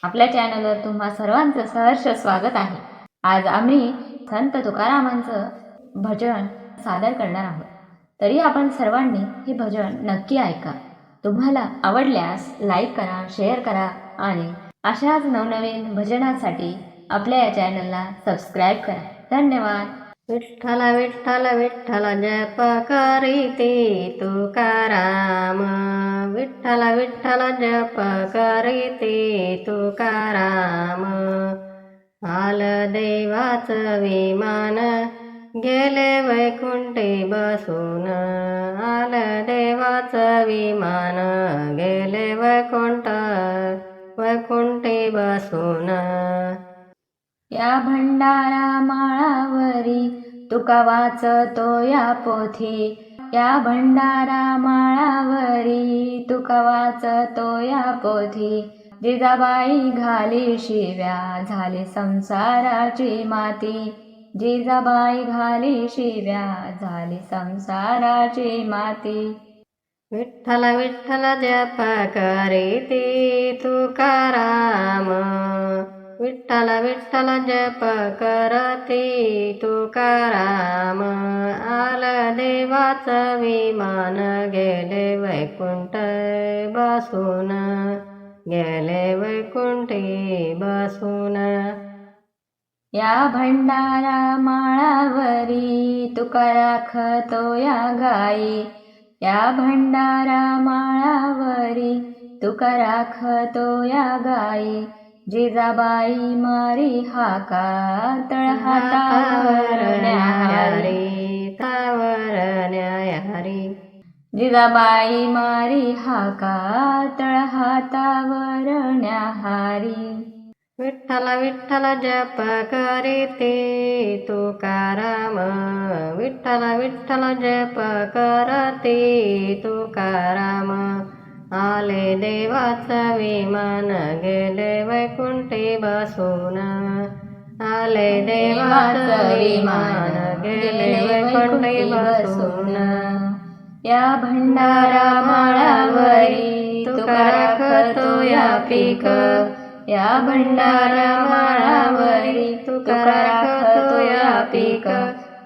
आपल्या चॅनलवर तुम्हा सर्वांचं सहर्ष स्वागत आहे। आज आम्ही संत तुकारामांचं भजन सादर करणार आहोत। तरी आपण सर्वांनी हे भजन नक्की ऐका। तुम्हाला आवडल्यास लाईक करा, शेअर करा आणि अशाच नवनवीन भजनांसाठी आपल्या या चॅनलला सबस्क्राईब करा। धन्यवाद। विठ्ठल विठ्ठल विठ्ठल जप करीते तुकाराम, विठ्ठल विठ्ठल जप करीते तुकाराम। आल देवाचं विमान गेले वैकुंठी बसून, आल देवाचं विमान गेले वैकुंठी बसून। या भंडारा माळावरी तुका वाचतो या पोथी, या भंडारा माळावरी तुका वाचतो या पोथी। जिजाबाई घाली शिव्या झाली संसाराची माती, जिजाबाई घाली शिव्या झाली संसाराची माती। विठ्ठल विठ्ठल जप करीते तुकाराम, विठ्ठल विठ्ठल जप करते तुकाराम। आल देवाचं विमान गेले वैकुंठ बसून, गेले वैकुंठी बसून। या भंडारा माळावरी तुका राखतो या गाई, या भंडारा माळावरी तुका राखतो या गाई। जिजाबाई मारी हाका तळहातावर न्याहारी, तावर न्याहारी। जिजाबाई मारी हाका तळहातावर न्याहारी। विठ्ठल विठ्ठल जप करीते तुकाराम, विठ्ठल विठ्ठल जप करते तुकाराम। आले देवाचं विमान गेले वैकुंठी बसून, आले देवाचं विमान गेले वैकुंठी बसून। या भंडारा माळावरी तुका राखतो या पीक, या भंडारा माळावरी तुका राखतो या पीक।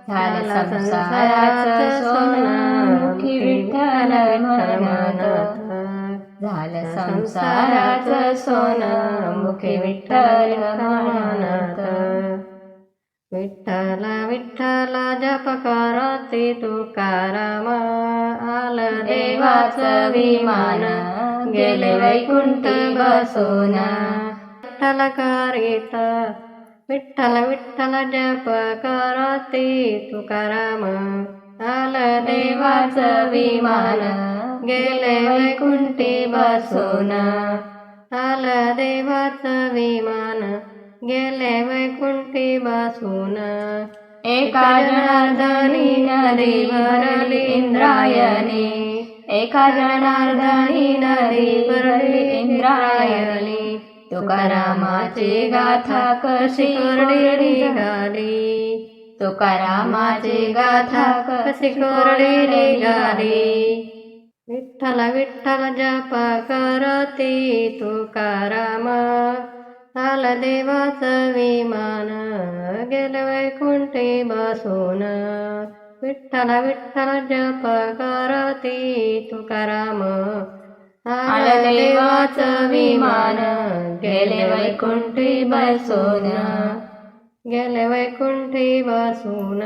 झालं संसाराचं सोनं मुखी विठ्ठल म्हणत, झालं संसाराचं सोनं मुखी विठ्ठल म्हणत। विठ्ठल विठ्ठल जप करते तुकाराम, आल देवाचं विमान गेले वैकुंठ बसून। विठ्ठल करीत विठ्ठल विठ्ठल जप करते तुकाराम, आल देवाचं विमान गेले वैकुंठी बसून, आल देवाचं विमान गेले वैकुंठी बसून। एका जनार्दनी नदी भरली इंद्रायणी, एका जनार्दनी नदी भरली इंद्रायणी। तुकारामाची गाथा कशी कोरडी निघाली, तुकारामाची गाथा कशी कोरडी निघाली। विठ्ठल विठ्ठल जप करते तुकाराम, आल देवाचं विमान गेले वैकुंठी बसून। विठ्ठल विठ्ठल जप करते तुकाराम, आल देवाचं विमान गेले वैकुंठी बसून, गेले वैकुंठी बसून।